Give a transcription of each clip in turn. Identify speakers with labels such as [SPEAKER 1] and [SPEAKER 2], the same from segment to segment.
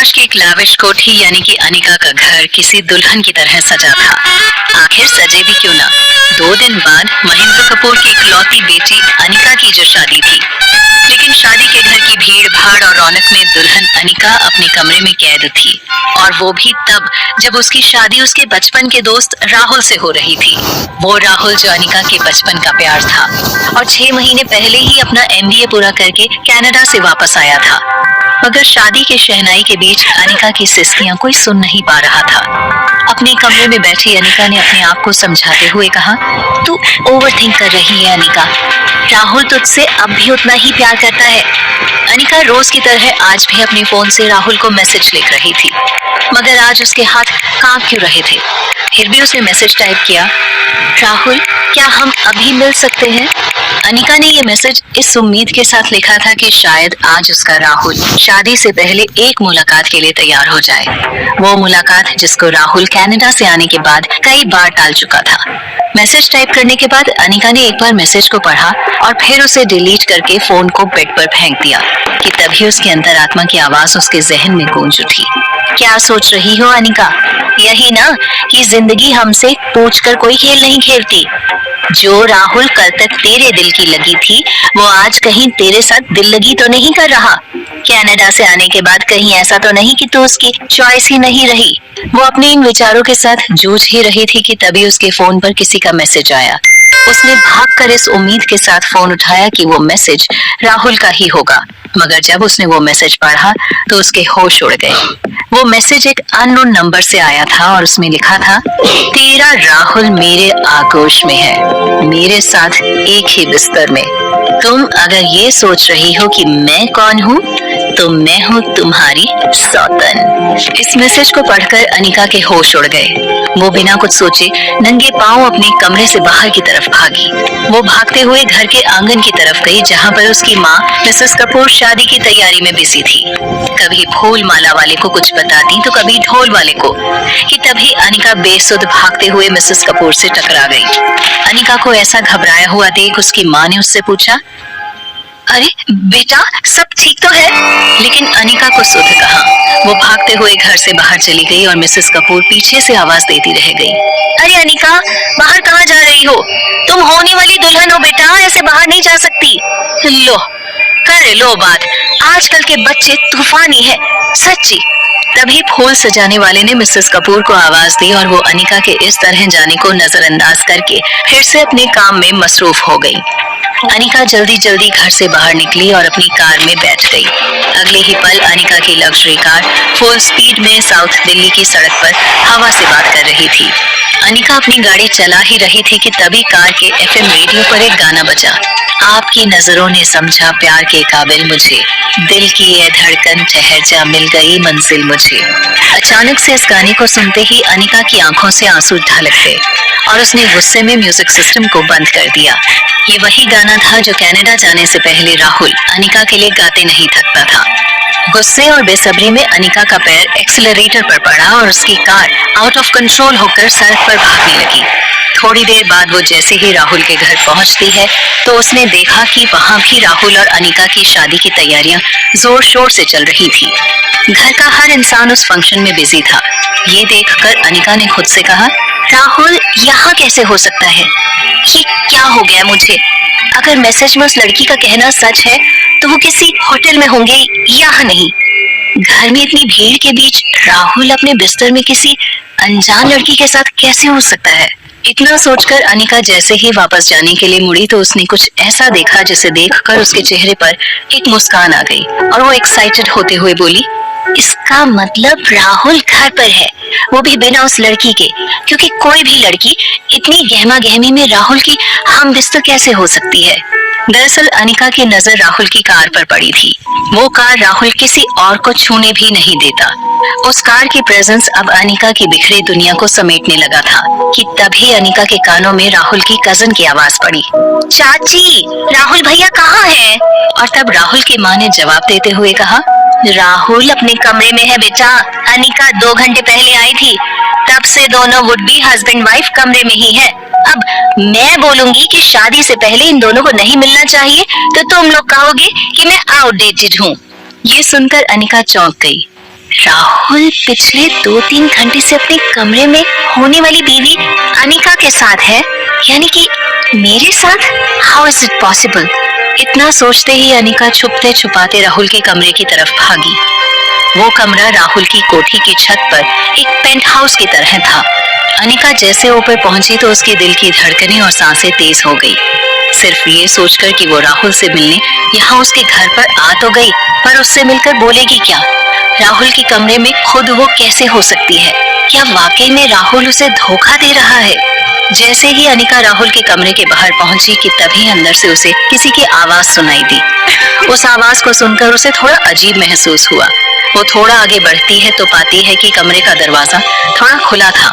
[SPEAKER 1] महाराष्ट्र की एक लाविश कोठी यानी कि अनिका का घर किसी दुल्हन की तरह सजा था। आखिर सजे भी क्यों ना, 2 दिन बाद महेंद्र कपूर की इकलौती बेटी अनिका की जो शादी थी। लेकिन शादी के घर की भीड़ भाड़ और रौनक में दुल्हन अनिका अपने कमरे में कैद थी, और वो भी तब जब उसकी शादी उसके बचपन के दोस्त राहुल से हो रही थी। वो राहुल जो अनिका के बचपन का प्यार था और 6 महीने पहले ही अपना MBA पूरा करके कनाडा से वापस आया था। मगर शादी के शहनाई के बीच अनिका की सिसकियां कोई सुन नहीं पा रहा था। अपने कमरे में बैठी अनिका ने अपने आप को समझाते हुए कहा, तू ओवरथिंक कर रही है अनिका, राहुल तुझसे अब भी उतना ही प्यार करता है। अनिका रोज की तरह आज भी अपने फोन से राहुल को मैसेज लिख रही थी, मगर आज उसके हाथ कांप क्यों रहे थे। फिर भी उसने मैसेज टाइप किया, राहुल क्या हम अभी मिल सकते हैं। अनिका ने ये मैसेज इस उम्मीद के साथ लिखा था कि शायद आज उसका राहुल शादी से पहले एक मुलाकात के लिए तैयार हो जाए। वो मुलाकात जिसको राहुल कनाडा से आने के बाद कई बार टाल चुका था। मैसेज टाइप करने के बाद अनिका ने एक बार मैसेज को पढ़ा और फिर उसे डिलीट करके फोन को बेड पर फेंक दिया कि तभी उसके अंतरात्मा की आवाज उसके जहन में गूंज उठी। क्या सोच रही हो अनिका, यही ना कि जिंदगी हमसे पूछकर कोई खेल नहीं खेलती। जो राहुल कल तक तेरे दिल की लगी थी वो आज कहीं तेरे साथ दिल लगी तो नहीं कर रहा। कनाडा से आने के बाद कहीं ऐसा तो नहीं कि तू उसकी चॉइस ही नहीं रही। वो अपने इन विचारों के साथ जूझ ही रही थी कि तभी उसके फोन पर किसी का मैसेज आया। उसने भागकर इस उम्मीद के साथ फोन उठाया कि वो मैसेज राहुल का ही होगा, मगर जब उसने वो मैसेज पढ़ा तो उसके होश उड़ गए। वो मैसेज एक अननोन नंबर से आया था और उसमें लिखा था, तेरा राहुल मेरे आगोश में है, मेरे साथ एक ही बिस्तर में। तुम अगर ये सोच रही हो कि मैं कौन हूँ तो मैं हूँ तुम्हारी सौतन। इस मैसेज को पढ़कर अनिका के होश उड़ गए। वो बिना कुछ सोचे नंगे पांव अपने कमरे से बाहर की तरफ भागी। वो भागते हुए घर के आंगन की तरफ गई जहाँ पर उसकी माँ मिसेस कपूर शादी की तैयारी में बिजी थी। कभी फूल माला वाले को कुछ बताती तो कभी ढोल वाले को, कि तभी अनिका बेसुध भागते हुए मिसेस कपूर से टकरा गई। अनिका को ऐसा घबराया हुआ देख उसकी माँ ने उससे पूछा, अरे बेटा सब ठीक तो है। लेकिन अनिका को सुध कहा। वो भागते हुए घर से बाहर चली गई और मिसेस कपूर पीछे से आवाज देती रह गई, अरे अनिका बाहर कहाँ जा रही हो, तुम होने वाली दुल्हन हो बेटा, ऐसे बाहर नहीं जा सकती। लो कर लो बात, आजकल के बच्चे तूफानी है सच्ची। तभी फूल सजाने वाले ने मिसेस कपूर को आवाज दी और वो अनिका के इस तरह जाने को नजरअंदाज करके फिर से अपने काम में मसरूफ हो गई। अनिका जल्दी जल्दी घर से बाहर निकली और अपनी कार में बैठ गई। अगले ही पल अनिका की लग्जरी कार फुल स्पीड में साउथ दिल्ली की सड़क पर हवा से बात कर रही थी। अनिका अपनी गाड़ी चला ही रही थी कि तभी कार के FM रेडियो पर एक गाना बजा, आपकी नजरों ने समझा प्यार के काबिल मुझे, दिल की ये धड़कन ठहर जा मिल गई मंजिल मुझे। अचानक से इस गाने को सुनते ही अनिका की आंखों से आंसू ढलक गए और उसने गुस्से में म्यूजिक सिस्टम को बंद कर दिया। ये वही गाना था जो कनाडा जाने से पहले राहुल अनिका के लिए गाते नहीं थकता था। गुस्से और बेसब्री में अनिका का पैर एक्सीलरेटर पर पड़ा और उसकी कार आउट ऑफ कंट्रोल होकर सड़क पर भागने लगी। थोड़ी देर बाद वो जैसे ही राहुल के घर पहुंचती है तो उसने देखा कि वहां भी राहुल और अनिका की शादी की तैयारियां जोर शोर से चल रही थी। घर का हर इंसान उस फंक्शन में बिजी था। ये देखकर अनिका ने खुद से कहा, राहुल यहाँ कैसे हो सकता है, ये क्या हो गया मुझे। अगर मैसेज में उस लड़की का कहना सच है तो वो किसी होटल में होंगे, यहाँ नहीं। घर में इतनी भीड़ के बीच राहुल अपने बिस्तर में किसी अनजान लड़की के साथ कैसे हो सकता है। इतना सोचकर अनिका जैसे ही वापस जाने के लिए मुड़ी तो उसने कुछ ऐसा देखा जिसे देखकर उसके चेहरे पर एक मुस्कान आ गई और वो एक्साइटेड होते हुए बोली, इसका मतलब राहुल घर पर है, वो भी बिना उस लड़की के, क्योंकि कोई भी लड़की इतनी गहमा गहमी में राहुल की हम बिस्तर कैसे हो सकती है। दरअसल अनिका की नजर राहुल की कार पर पड़ी थी। वो कार राहुल किसी और को छूने भी नहीं देता। उस कार की प्रेजेंस अब अनिका की बिखरी दुनिया को समेटने लगा था कि तभी अनिका के कानों में राहुल की कजन की आवाज पड़ी, चाची राहुल भैया कहाँ हैं? और तब राहुल की माँ ने जवाब देते हुए कहा, राहुल अपने कमरे में है बेटा, अनिका 2 घंटे पहले आई थी, तब से दोनों वुड बी हस्बैंड वाइफ कमरे में ही है। अब मैं बोलूंगी कि शादी से पहले इन दोनों को नहीं मिलना चाहिए तो तुम लोग कहोगे कि मैं आउटडेटेड हूँ। ये सुनकर अनिका चौंक गई। राहुल पिछले 2-3 घंटे से अपने कमरे में होने वाली बीवी अनिका के साथ है, यानी कि मेरे साथ। How is it possible? इतना सोचते ही अनिका छुपते छुपाते राहुल के कमरे की तरफ भागी। वो कमरा राहुल की कोठी की छत पर एक पेंट हाउस की तरह था। अनिका जैसे ऊपर पहुंची तो उसके दिल की धड़कनें और सांसें तेज हो गई, सिर्फ ये सोचकर कि वो राहुल से मिलने यहाँ उसके घर पर आ तो गई, पर उससे मिलकर बोलेगी क्या? राहुल के कमरे में खुद वो कैसे हो सकती है? क्या वाकई में राहुल उसे धोखा दे रहा है? जैसे ही अनिका राहुल के कमरे के बाहर पहुंची कि तभी अंदर से उसे किसी की आवाज सुनाई दी। उस आवाज को सुनकर उसे थोड़ा अजीब महसूस हुआ। वो थोड़ा आगे बढ़ती है तो पाती है कि कमरे का दरवाजा थोड़ा खुला था।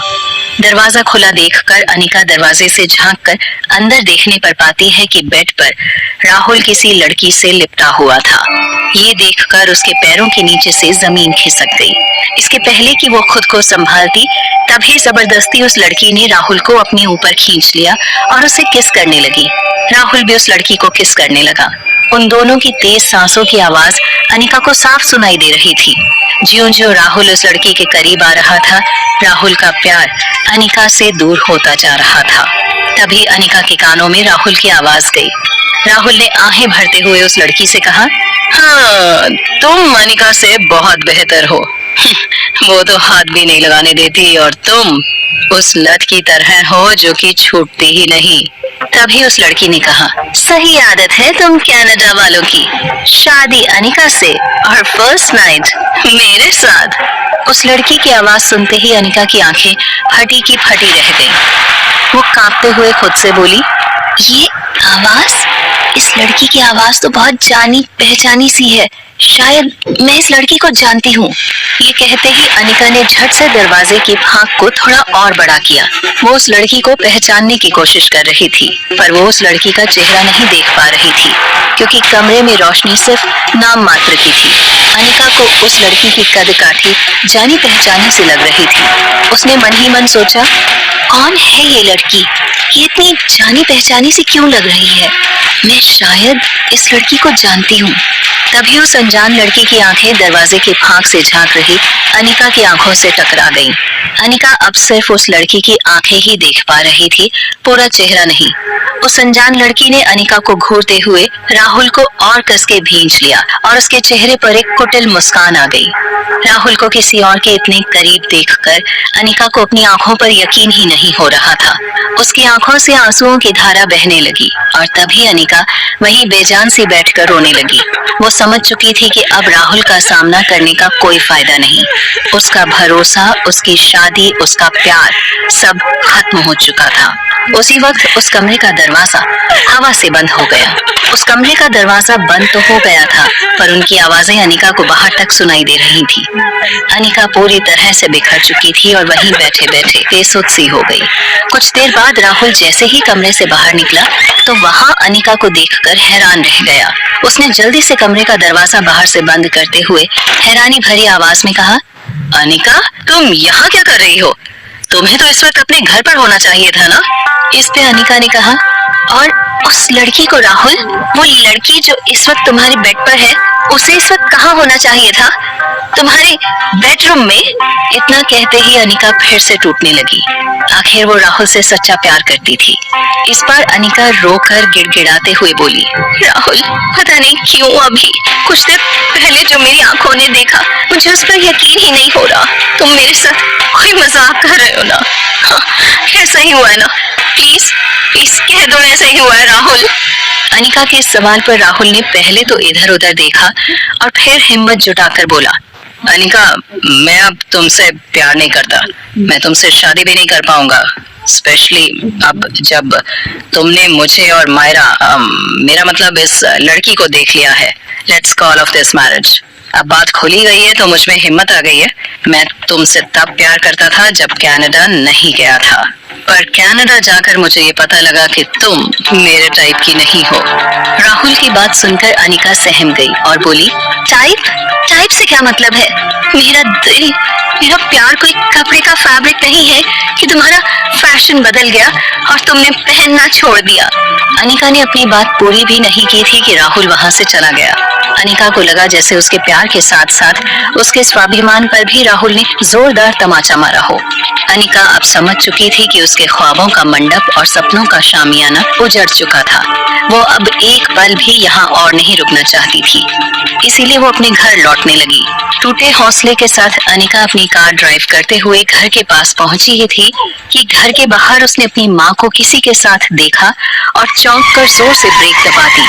[SPEAKER 1] दरवाजा खुला देखकर अनिका दरवाजे से झांककर अंदर देखने पर पाती है कि बेड पर राहुल किसी लड़की से लिपटा हुआ था। ये देखकर उसके पैरों के नीचे से जमीन खिसक गई। इसके पहले कि वो खुद को संभालती, तभी जबरदस्ती उस लड़की ने राहुल को अपने ऊपर खींच लिया और उसे किस करने लगी। राहुल भी उस लड़की को किस करने लगा। उन दोनों की तेज सांसों की आवाज अनिका को साफ सुनाई दे रही थी। ज्यों-ज्यों राहुल उस लड़की के करीब आ रहा था, राहुल का प्यार अनिका से दूर होता जा रहा था। तभी अनिका के कानों में राहुल की आवाज गई। राहुल ने आहें भरते हुए उस लड़की से कहा, हाँ, तुम अनिका से बहुत बेहतर हो। वो तो हाथ भी नहीं लगाने देती और तुम उस लत की तरह हो जो कि छूटती ही नहीं। तभी उस लड़की ने कहा, सही आदत है तुम कनाडा वालों की, शादी अनिका से और फर्स्ट नाइट मेरे साथ। उस लड़की की आवाज सुनते ही अनिका की आंखें फटी की फटी रह गईं। वो कांपते हुए खुद से बोली, ये आवाज, इस लड़की की आवाज तो बहुत जानी पहचानी सी है, शायद मैं इस लड़की को जानती हूँ। ये कहते ही अनिका ने झट से दरवाजे की फांक को थोड़ा और बड़ा किया। वो उस लड़की को पहचानने की कोशिश कर रही थी, पर वो उस लड़की का चेहरा नहीं देख पा रही थी, क्योंकि कमरे में रोशनी सिर्फ नाम मात्र की थी। अनिका को उस लड़की की कद काठी जानी पहचानी सी लग रही थी। उसने मन ही मन सोचा, कौन है ये लड़की? ये इतनी जानी पहचानी सी क्यों लग रही है? मैं शायद इस लड़की को जानती हूँ। तभी उस अनजान लड़की की आंखें दरवाजे की फांक से झांक रही अनिका की आंखों से टकरा गईं। अनिका अब सिर्फ उस लड़की की आंखें ही देख पा रही थी, पूरा चेहरा नहीं। उस अनजान लड़की ने अनिका को घूरते हुए राहुल को और कस के भींच लिया और उसके चेहरे पर एक कुटिल मुस्कान आ गई। राहुल को किसी और के इतने करीब देखकर अनिका को अपनी आंखों पर यकीन ही नहीं हो रहा था। उसकी आंखों से आंसुओं की धारा बहने लगी और तभी अनिका वहीं बेजान सी बैठकर रोने लगी। वो समझ चुकी थी कि अब राहुल का सामना करने का कोई फायदा नहीं। उसका भरोसा, उसकी शादी, उसका प्यार सब खत्म हो चुका था। उसी वक्त उस कमरे का दरवाजा हवा से बंद हो गया। उस कमरे का दरवाजा बंद तो हो गया था, पर उनकी आवाजें अनिका को बाहर तक सुनाई दे रही थी। अनिका पूरी तरह से बिखर चुकी थी और वहीं बैठे बैठे बेसुध सी हो गई। कुछ देर बाद राहुल जैसे ही कमरे से बाहर निकला तो वहां अनिका को देखकर हैरान रह गया। उसने जल्दी से कमरे का दरवाजा बाहर से बंद करते हुए हैरानी भरी आवाज में कहा, अनिका, तुम यहाँ क्या कर रही हो? तुम्हें तो इस वक्त अपने घर पर होना चाहिए था ना? इस पे अनिका ने कहा, और उस लड़की को राहुल, वो लड़की जो इस वक्त तुम्हारे बेड पर है, उसे इस वक्त कहाँ होना चाहिए था? तुम्हारे बेडरूम में। इतना कहते ही अनिका फिर से टूटने लगी। आखिर वो राहुल से सच्चा प्यार करती थी। इस बार अनिका रोकर गिड़गिड़ाते हुए बोली, राहुल, पता नहीं क्यों अभी कुछ देर पहले जो मेरी आंखों ने देखा, मुझे उस पर यकीन ही नहीं हो रहा। तुम मेरे साथ कोई मजाक कर रहे हो ना? हाँ, ऐसा ही हुआ है ना? प्लीज प्लीज कह दो ऐसा ही हुआ है राहुल। अनिका के इस सवाल पर राहुल ने पहले तो इधर उधर देखा और फिर हिम्मत जुटाकर बोला, अनिका, मैं अब तुमसे प्यार नहीं करता। मैं तुमसे शादी भी नहीं कर पाऊंगा, स्पेशली अब जब तुमने मुझे और मेरा मतलब इस लड़की को देख लिया है। Let's call of this marriage. अब बात खुली गई है तो मुझ में हिम्मत आ गई है। मैं तुमसे तब प्यार करता था जब कनाडा नहीं गया था। पर कनाडा जाकर मुझे ये पता लगा कि तुम मेरे टाइप की नहीं हो। राहुल की बात सुनकर अनिका सहम गई और बोली, टाइप? टाइप से क्या मतलब है? मेरा दिल, मेरा प्यार कोई कपड़े का फैब्रिक नहीं है कि तुम्हारा फैशन बदल गया और तुमने पहनना छोड़ दिया। अनिका ने अपनी बात पूरी भी नहीं की थी कि राहुल वहां से चला गया। अनिका को लगा जैसे उसके प्यार के साथ साथ उसके स्वाभिमान पर भी राहुल ने जोरदार तमाचा मारा हो। अनिका अब समझ चुकी थी कि उसके ख्वाबों का मंडप और सपनों का शामियाना उजड़ चुका था। वो अब एक पल भी यहाँ और नहीं रुकना चाहती थी, इसीलिए वो अपने घर लौटने लगी। टूटे हौसले के साथ अनिका अपनी कार ड्राइव करते हुए घर के पास पहुंची ही थी कि घर के बाहर उसने अपनी माँ को किसी के साथ देखा और चौंक कर जोर से ब्रेक दबा दी।